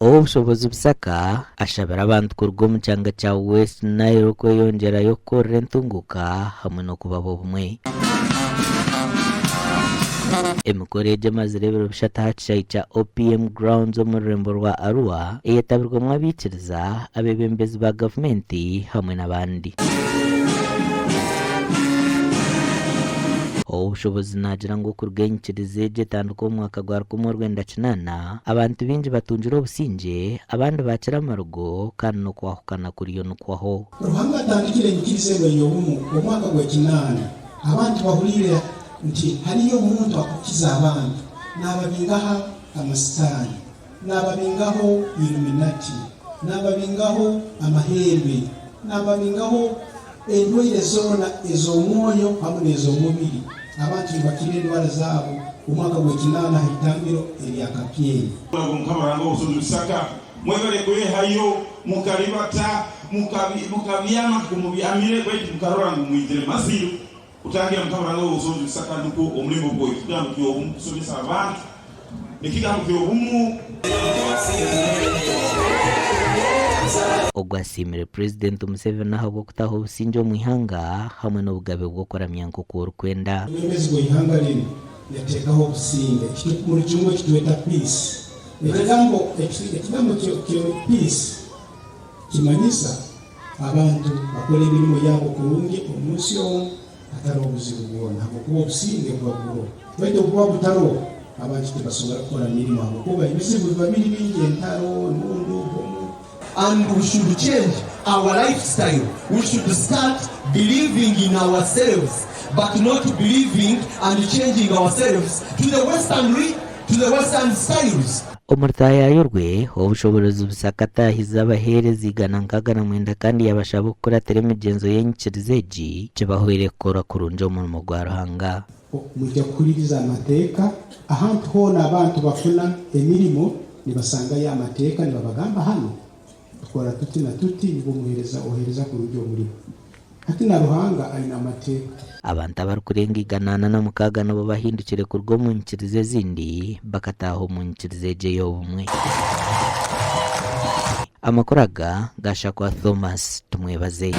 Obushobozi busaka ashabira abantu kurwa omu kyanga kya West Nile kweyongyerayo kukorera entunguka hamwe n'okubaba obumwe. Emikoro egi emazire ebiro bishatu aha kishaayi kya OPM Grounds omu rurembo rwa Arua eyetabirwemu abaikiriza, abebembezi ba gavumenti hamwe n'abandi. Obushobozi nagira ngu okuruga enyikiriza egi etandika omu mwaka gwa 1998 abantu bingi batungire obusinge, abandi bakira amarugo kandi n'okwahukana kuriyo nikwaho. Ruhanga atandikire enyikiriza ego y'obumu omwaka gwa 8 abantu bahurire nti hariyo omuntu akukiza abantu n'ababingaho amasitaani n'ababingaho Illuminati n'ababingaho amahembe n'ababingaho endwaire zoona ez'omwoyo hamwe n'ez'omubiri. Abantu bakire endwara zaabo omwaka gwa 8 hitambiro eryakapyeni mukamaranga obusozi busaka mwebale kwehayo mukalibata mukabyama kumubyamire bweti mukarora ngo mwitire masiru utangira mukamaranga obusozi busaka nuko omulimo gwo kigambo ky'obumusomesa abantu ekigambo ky'obumu. Ogwasimire President Museveni aho bw'okutaha obusinge omu ihanga hamwe n'obugabe bw'okuramya nk'oku orikwenda. Omwebezi gw'ihanga lino yateekaho obusinge muri kimwe kitweta peace. Ekigambo peace kimanyisa abantu bakola emirimu yaabo kurungi omu nsi omu atari obuzibu bwona habwokuba obusinge bwaguro baitu obuba butaro abantu tebasobola kukola mirimu habwokuba ebizibu biba biri bingi, entaro, empundu. And we should change our lifestyle. We should start believing in ourselves, but not believing and changing ourselves to the Western styles. Omurtayayo rwe obushobozi busakatahiza abahereza igana nkagana mwenda kandi yabashaba okukuratira emigenzo y'enyikiriza egi kibahwere kukora kurungi omurimo gwa Ruhanga. Mujya kukuririza amateeka ahantu hoona abantu bafuna emirimo nibasangayo amateeka nibabagamba hano tukora tuti na tuti nibo ohereza kurungi omurimo. Hati na Ruhanga aina amateeka. Abantu abarikurenga 106 nabo bahindukire kurwa mu nyikiriza ezindi bakataho mu nyikiriza egi y'obumwe. Amakuru aga gashakwa Thomas tumwebaze.